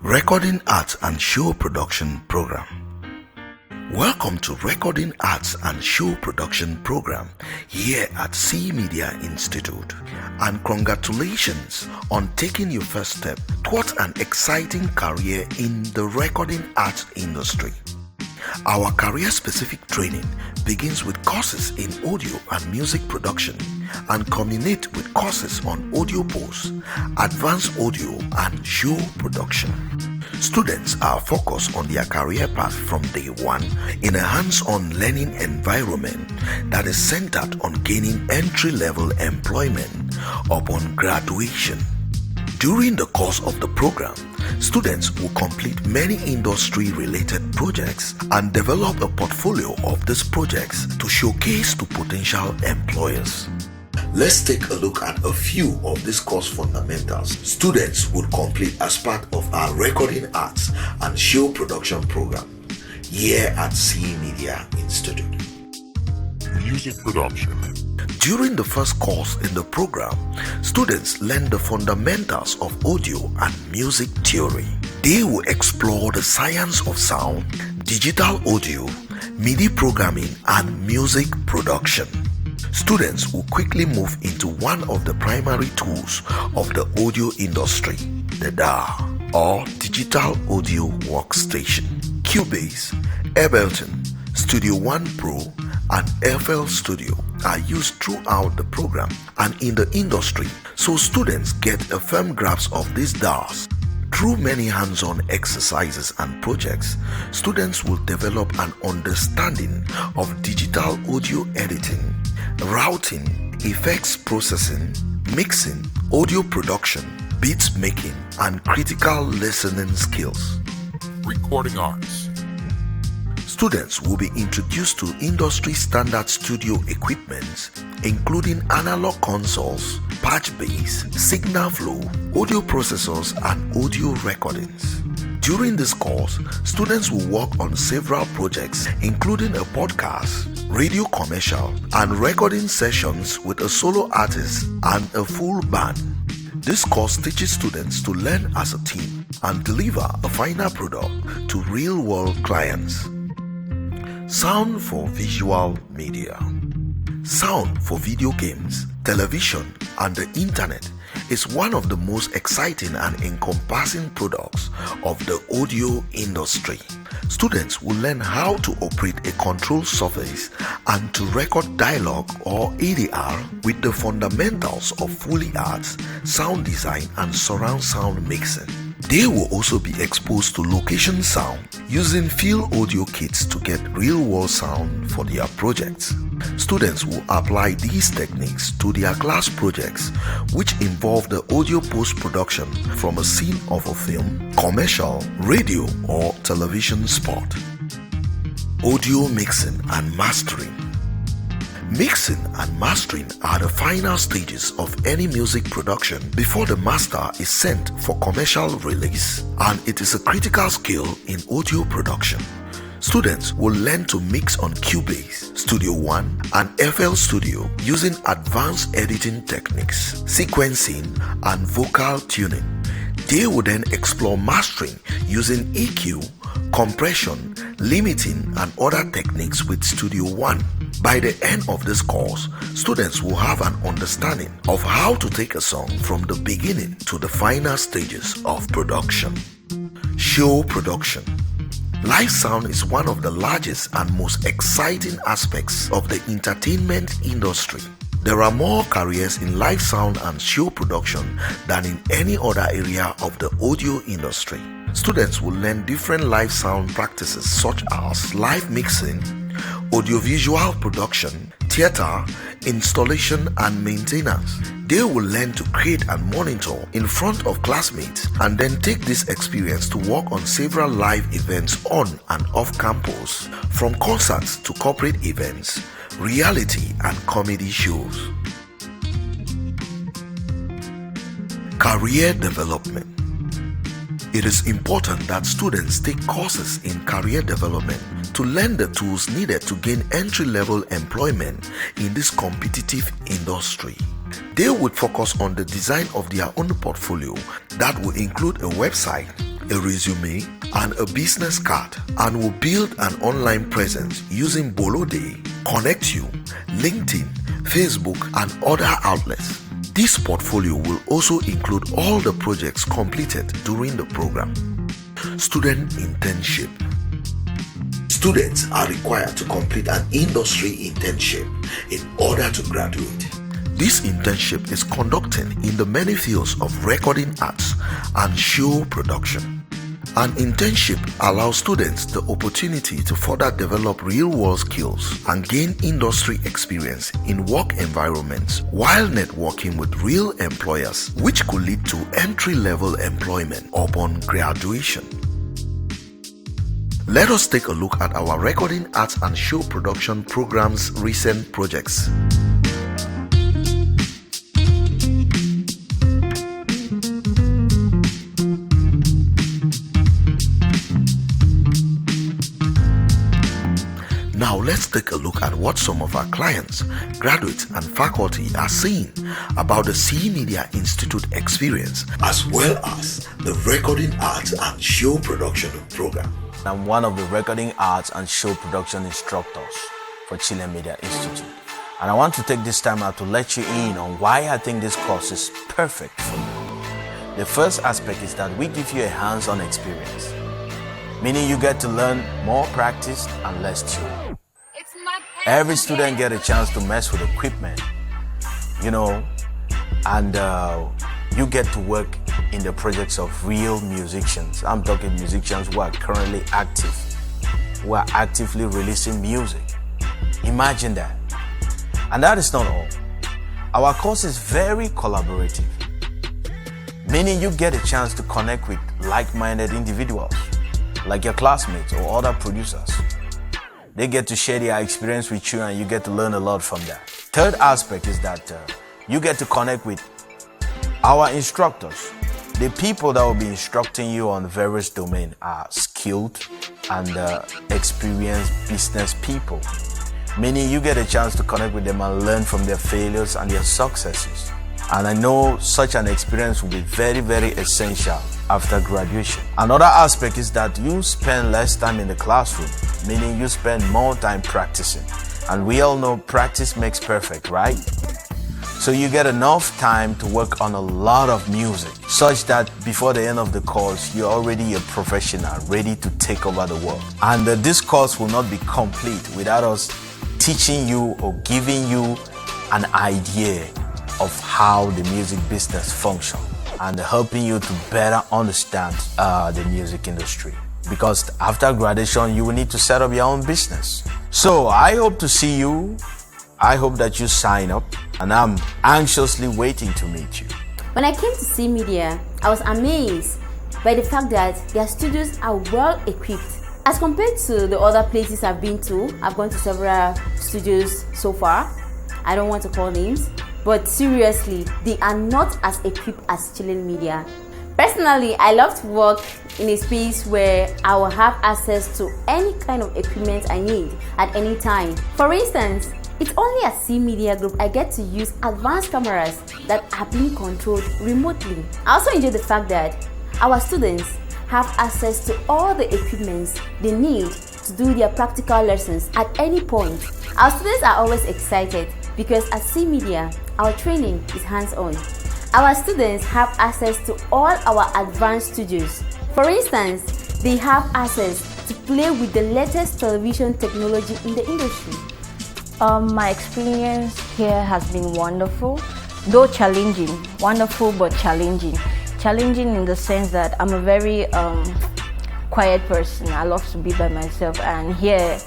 Recording Arts and Show Production Program. Welcome to Recording Arts and Show Production Program here at C Media Institute, and congratulations on taking your first step towards an exciting career in the recording arts industry. Our career-specific training begins with courses in audio and music production and culminate with courses on audio post, advanced audio and show production. Students are focused on their career path from day one in a hands-on learning environment that is centered on gaining entry-level employment upon graduation. During the course of the program, students will complete many industry-related projects and develop a portfolio of these projects to showcase to potential employers. Let's take a look at a few of these course fundamentals students would complete as part of our Recording Arts and Show Production Program here at C Media Institute. Music production. During the first course in the program, students learn the fundamentals of audio and music theory. They will explore the science of sound, digital audio, MIDI programming, and music production. Students will quickly move into one of the primary tools of the audio industry, the DAW, or Digital Audio Workstation. Cubase, Ableton, Studio One Pro, and FL Studio are used throughout the program and in the industry, so students get a firm grasp of these DAWs. Through many hands-on exercises and projects, students will develop an understanding of digital audio editing, routing, effects processing, mixing, audio production, beats making, and critical listening skills. Recording arts. Students will be introduced to industry standard studio equipment, including analog consoles, patch bass, signal flow, audio processors, and audio recordings. During this course, students will work on several projects, including a podcast, radio commercial, and recording sessions with a solo artist and a full band. This course teaches students to learn as a team and deliver a final product to real-world clients. Sound for visual media. Sound for video games, television, and the internet is one of the most exciting and encompassing products of the audio industry. Students will learn how to operate a control surface and to record dialogue or ADR with the fundamentals of Foley arts, sound design, and surround sound mixing. They will also be exposed to location sound using field audio kits to get real-world sound for their projects. Students will apply these techniques to their class projects, which involve the audio post-production from a scene of a film, commercial, radio, or television spot. Audio mixing and mastering. Mixing and mastering are the final stages of any music production before the master is sent for commercial release, and it is a critical skill in audio production. Students will learn to mix on Cubase, Studio One, and FL Studio using advanced editing techniques, sequencing, and vocal tuning. They will then explore mastering using EQ, compression, limiting, and other techniques with Studio One. By the end of this course, students will have an understanding of how to take a song from the beginning to the final stages of production. Show production. Live sound is one of the largest and most exciting aspects of the entertainment industry. There are more careers in live sound and show production than in any other area of the audio industry. Students will learn different live sound practices such as live mixing, audiovisual production, theater, installation, and maintenance. They will learn to create and monitor in front of classmates and then take this experience to work on several live events on and off campus, from concerts to corporate events, reality and comedy shows. Career development. It is important that students take courses in career development to learn the tools needed to gain entry-level employment in this competitive industry. They would focus on the design of their own portfolio that will include a website, a resume, and a business card, and will build an online presence using Bolode, Connect You, LinkedIn, Facebook, and other outlets. This portfolio will also include all the projects completed during the program. Student internship. Students are required to complete an industry internship in order to graduate. This internship is conducted in the many fields of recording arts and show production. An internship allows students the opportunity to further develop real-world skills and gain industry experience in work environments while networking with real employers, which could lead to entry-level employment upon graduation. Let us take a look at our recording arts and show production program's recent projects. Now let's take a look at what some of our clients, graduates and faculty are saying about the C Media Institute experience as well as the recording arts and show production program. I'm one of the recording arts and show production instructors for Chillen Media Institute. And I want to take this time out to let you in on why I think this course is perfect for you. The first aspect is that we give you a hands-on experience, meaning you get to learn more practice and less theory. Every student get a chance to mess with equipment, and you get to work in the projects of real musicians. I'm talking musicians who are currently active, who are actively releasing music. Imagine that. And that is not all. Our course is very collaborative, meaning you get a chance to connect with like-minded individuals, like your classmates or other producers. They get to share their experience with you and you get to learn a lot from that. Third aspect is that you get to connect with our instructors. The people that will be instructing you on various domains are skilled and experienced business people, meaning you get a chance to connect with them and learn from their failures and their successes. And I know such an experience will be very, very essential after graduation. Another aspect is that you spend less time in the classroom, meaning you spend more time practicing. And we all know practice makes perfect, right? So you get enough time to work on a lot of music, such that before the end of the course, you're already a professional, ready to take over the world. And this course will not be complete without us teaching you or giving you an idea of how the music business functions and helping you to better understand the music industry. Because after graduation, you will need to set up your own business. So I hope to see you. I hope that you sign up, and I'm anxiously waiting to meet you. When I came to C Media, I was amazed by the fact that their studios are well equipped. As compared to the other places I've been to, I've gone to several studios so far. I don't want to call names, but seriously, they are not as equipped as Chillen Media. Personally, I love to work in a space where I will have access to any kind of equipment I need at any time. For instance, it's only at C Media Group I get to use advanced cameras that are being controlled remotely. I also enjoy the fact that our students have access to all the equipment they need to do their practical lessons at any point. Our students are always excited because at C Media, our training is hands-on. Our students have access to all our advanced studios. For instance, they have access to play with the latest television technology in the industry. My experience here has been wonderful, though challenging. Wonderful but challenging. Challenging in the sense that I'm a very quiet person. I love to be by myself, and here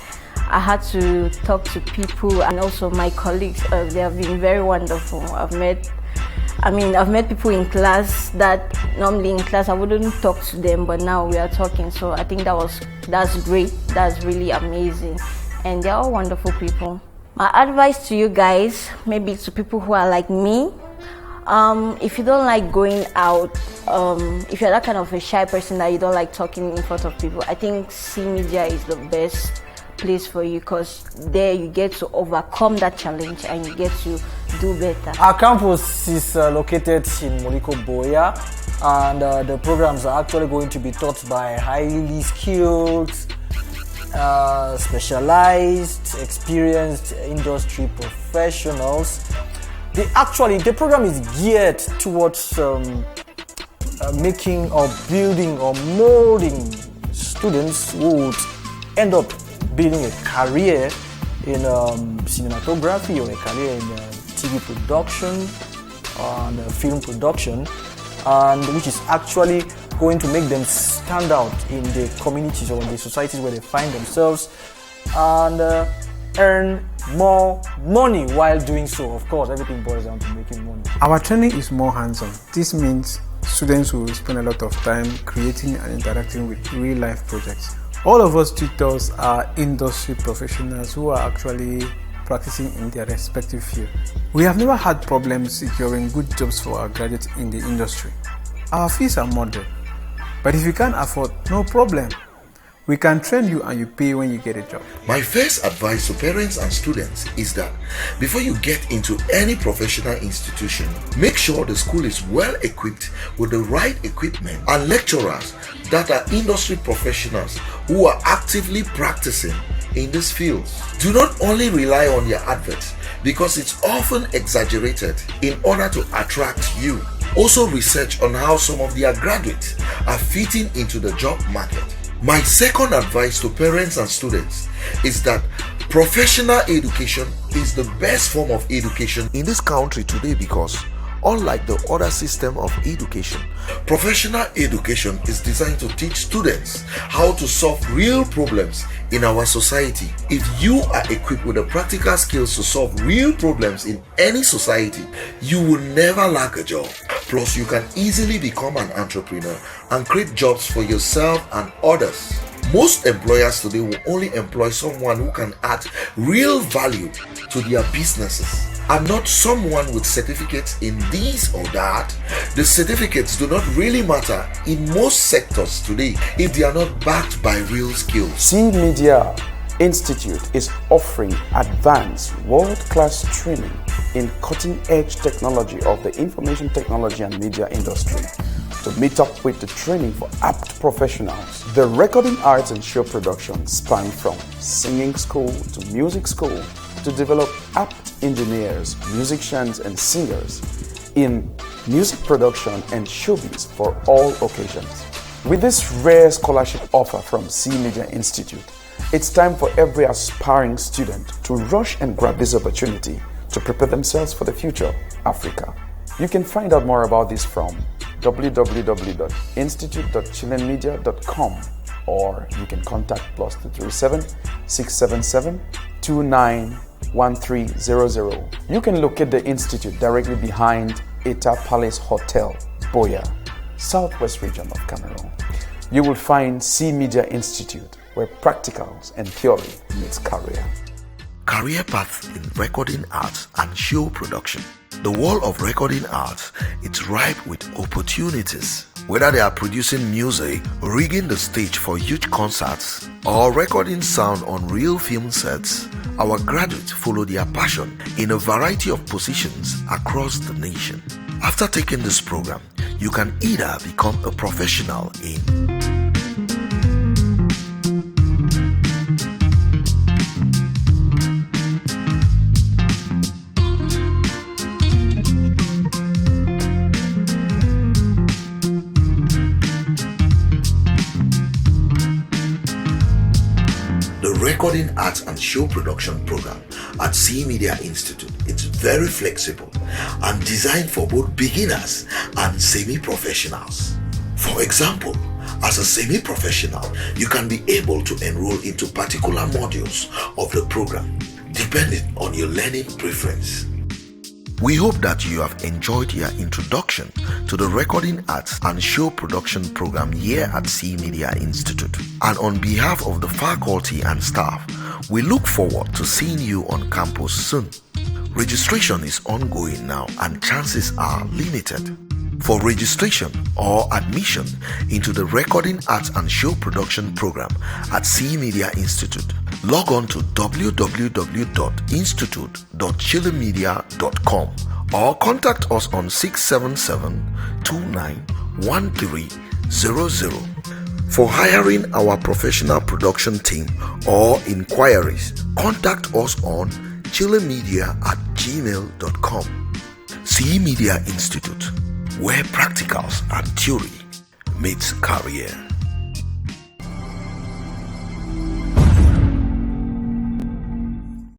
I had to talk to people, and also my colleagues. They have been very wonderful. I've met people in class that normally in class I wouldn't talk to them, but now we are talking. So I think that's great. That's really amazing, and they're all wonderful people. My advice to you guys, maybe to people who are like me, if you don't like going out, if you're that kind of a shy person that you don't like talking in front of people, I think C Media is the best place for you, because there you get to overcome that challenge and you get to do better. Our campus is located in Moliko Boya, and the programs are actually going to be taught by highly skilled, specialized, experienced industry professionals. The program is geared towards making or building or molding students who would end up building a career in cinematography or a career in TV production and film production, and which is actually going to make them stand out in the communities or in the societies where they find themselves, and earn more money while doing so. Of course, everything boils down to making money. Our training is more hands-on. This means students will spend a lot of time creating and interacting with real-life projects. All of us tutors are industry professionals who are actually practicing in their respective field. We have never had problems securing good jobs for our graduates in the industry. Our fees are moderate, but if you can't afford, no problem. We can train you and you pay when you get a job. My first advice to parents and students is that before you get into any professional institution, make sure the school is well equipped with the right equipment and lecturers that are industry professionals who are actively practicing in these fields. Do not only rely on their adverts because it's often exaggerated in order to attract you. Also research on how some of their graduates are fitting into the job market. My second advice to parents and students is that professional education is the best form of education in this country today because unlike the other system of education, professional education is designed to teach students how to solve real problems in our society. If you are equipped with the practical skills to solve real problems in any society, you will never lack a job. Plus, you can easily become an entrepreneur and create jobs for yourself and others. Most employers today will only employ someone who can add real value to their businesses and not someone with certificates in this or that. The certificates do not really matter in most sectors today if they are not backed by real skills. C Media Institute is offering advanced world-class training in cutting-edge technology of the information technology and media industry to meet up with the training for apt professionals. The recording arts and show production span from singing school to music school to develop apt engineers, musicians and singers in music production and showbiz for all occasions. With this rare scholarship offer from C Media Institute, it's time for every aspiring student to rush and grab this opportunity to prepare themselves for the future of Africa. You can find out more about this from www.institute.chillenmedia.com, or you can contact +237 677 291300. You can locate the institute directly behind Eta Palace Hotel, Boya, southwest region of Cameroon. You will find C Media Institute, where practicals and theory meets career. Career path in recording arts and show production. The world of recording arts is ripe with opportunities. Whether they are producing music, rigging the stage for huge concerts, or recording sound on real film sets, our graduates follow their passion in a variety of positions across the nation. After taking this program, you can either become a professional in Recording Arts and Show Production program at C Media Institute. It's very flexible and designed for both beginners and semi-professionals. For example, as a semi-professional, you can be able to enroll into particular modules of the program depending on your learning preference. We hope that you have enjoyed your introduction to the Recording Arts and Show Production program here at C Media Institute. And on behalf of the faculty and staff, we look forward to seeing you on campus soon. Registration is ongoing now and chances are limited. For registration or admission into the Recording Arts and Show Production program at C Media Institute, log on to www.institute.chillenmedia.com or contact us on 677-291300. 1300. For hiring our professional production team or inquiries, contact us on chillenmedia@gmail.com. CE Media Institute, where practicals and theory meets career.